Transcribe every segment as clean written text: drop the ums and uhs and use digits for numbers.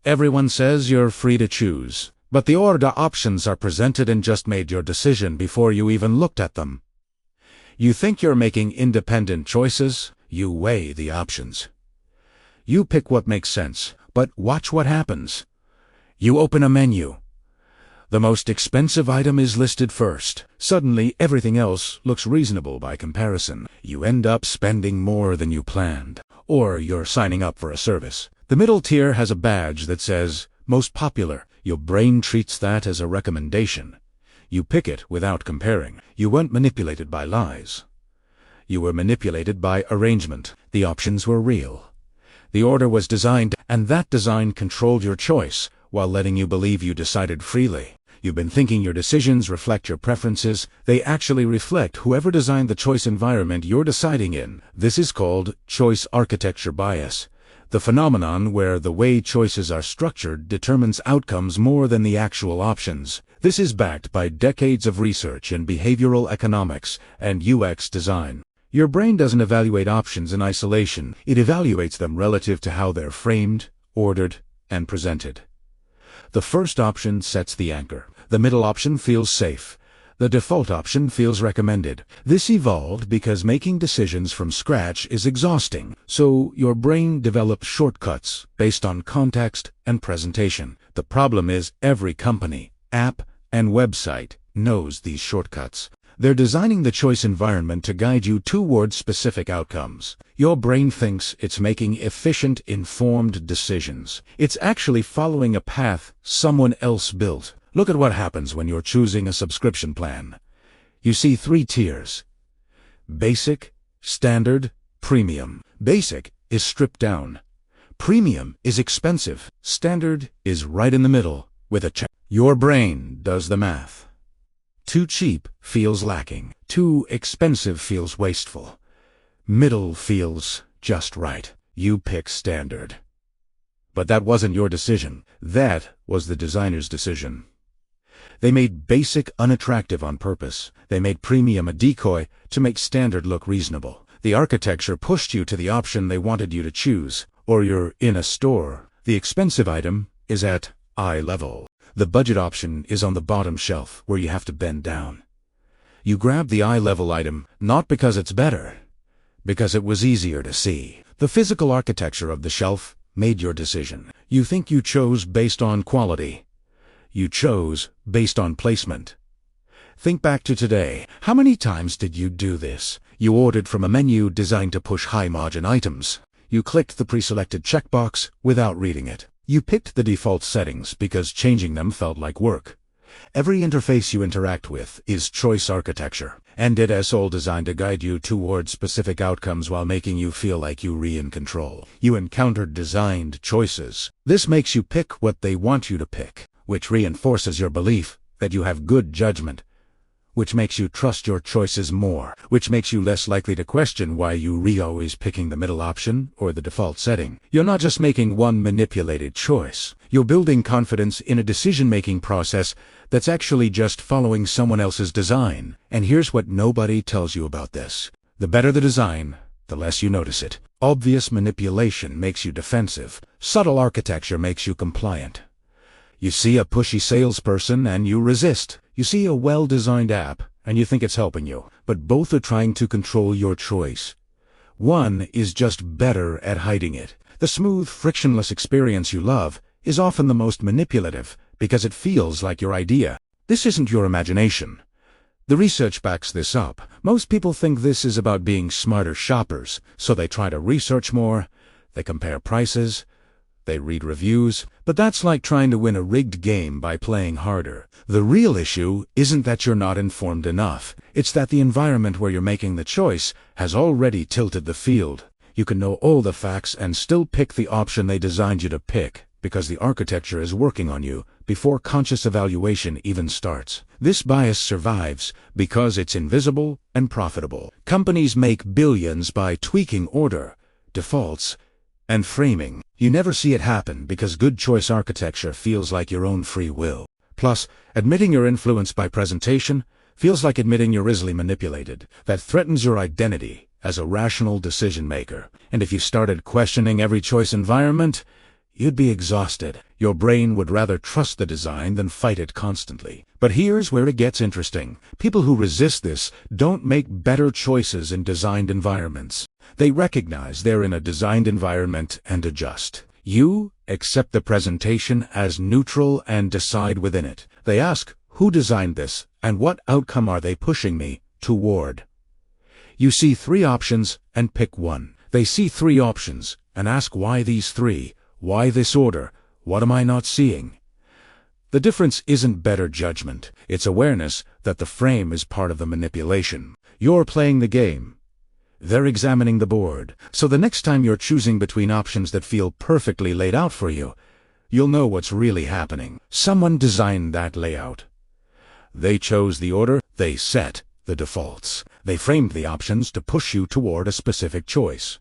Everyone says you're free to choose, but the order options are presented and just made your decision before you even looked at them. You think you're making independent choices, you weigh the options. You pick what makes sense, but watch what happens. You open a menu. The most expensive item is listed first. Suddenly, everything else looks reasonable by comparison. You end up spending more than you planned. Or you're signing up for a service. The middle tier has a badge that says, Most Popular. Your brain treats that as a recommendation. You pick it without comparing. You weren't manipulated by lies. You were manipulated by arrangement. The options were real. The order was designed, and that design controlled your choice, while letting you believe you decided freely. You've been thinking your decisions reflect your preferences. They actually reflect whoever designed the choice environment you're deciding in. This is called choice architecture bias, the phenomenon where the way choices are structured determines outcomes more than the actual options. This is backed by decades of research in behavioral economics and UX design. Your brain doesn't evaluate options in isolation. It evaluates them relative to how they're framed, ordered, and presented. The first option sets the anchor. The middle option feels safe. The default option feels recommended. This evolved because making decisions from scratch is exhausting, so your brain developed shortcuts based on context and presentation. The problem is every company, app, and website knows these shortcuts. They're designing the choice environment to guide you towards specific outcomes. Your brain thinks it's making efficient, informed decisions. It's actually following a path someone else built. Look at what happens when you're choosing a subscription plan. You see 3 tiers. Basic, Standard, Premium. Basic is stripped down. Premium is expensive. Standard is right in the middle, with a check. Your brain does the math. Too cheap feels lacking. Too expensive feels wasteful. Middle feels just right. You pick Standard. But that wasn't your decision. That was the designer's decision. They made Basic unattractive on purpose. They made Premium a decoy to make Standard look reasonable. The architecture pushed you to the option they wanted you to choose. Or you're in a store. The expensive item is at eye level. The budget option is on the bottom shelf, where you have to bend down. You grab the eye-level item, not because it's better, because it was easier to see. The physical architecture of the shelf made your decision. You think you chose based on quality. You chose based on placement. Think back to today. How many times did you do this? You ordered from a menu designed to push high-margin items. You clicked the pre-selected checkbox without reading it. You picked the default settings because changing them felt like work. Every interface you interact with is choice architecture, and it is all designed to guide you towards specific outcomes while making you feel like you're in control. You encountered designed choices. This makes you pick what they want you to pick, which reinforces your belief that you have good judgment, which makes you trust your choices more, which makes you less likely to question why you're always picking the middle option or the default setting. You're not just making one manipulated choice. You're building confidence in a decision-making process that's actually just following someone else's design. And here's what nobody tells you about this. The better the design, the less you notice it. Obvious manipulation makes you defensive. Subtle architecture makes you compliant. You see a pushy salesperson and you resist. You see a well-designed app and you think it's helping you. But both are trying to control your choice. One is just better at hiding it. The smooth, frictionless experience you love is often the most manipulative because it feels like your idea. This isn't your imagination. The research backs this up. Most people think this is about being smarter shoppers, so they try to research more, they compare prices, they read reviews, but that's like trying to win a rigged game by playing harder. The real issue isn't that you're not informed enough. It's that the environment where you're making the choice has already tilted the field. You can know all the facts and still pick the option they designed you to pick, because the architecture is working on you before conscious evaluation even starts. This bias survives because it's invisible and profitable. Companies make billions by tweaking order, defaults, and framing. You never see it happen because good choice architecture feels like your own free will. Plus, admitting you're influenced by presentation feels like admitting you're easily manipulated. That threatens your identity as a rational decision maker. And if you started questioning every choice environment, you'd be exhausted. Your brain would rather trust the design than fight it constantly. But here's where it gets interesting. People who resist this don't make better choices in designed environments. They recognize they're in a designed environment and adjust. You accept the presentation as neutral and decide within it. They ask, who designed this, and what outcome are they pushing me toward? You see 3 options and pick one. They see 3 options and ask why these 3? Why this order? What am I not seeing? The difference isn't better judgment. It's awareness that the frame is part of the manipulation. You're playing the game. They're examining the board. So the next time you're choosing between options that feel perfectly laid out for you, you'll know what's really happening. Someone designed that layout. They chose the order. They set the defaults. They framed the options to push you toward a specific choice.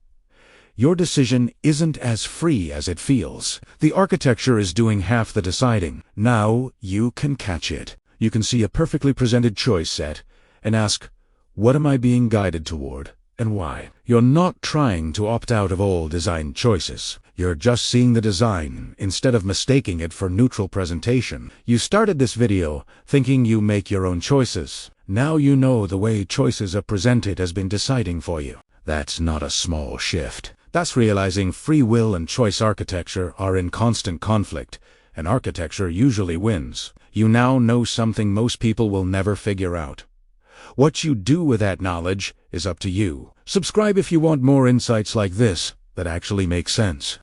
Your decision isn't as free as it feels. The architecture is doing half the deciding. Now you can catch it. You can see a perfectly presented choice set and ask, what am I being guided toward and why? You're not trying to opt out of all design choices. You're just seeing the design instead of mistaking it for neutral presentation. You started this video thinking you make your own choices. Now you know the way choices are presented has been deciding for you. That's not a small shift. That's realizing free will and choice architecture are in constant conflict, and architecture usually wins. You now know something most people will never figure out. What you do with that knowledge is up to you. Subscribe if you want more insights like this that actually make sense.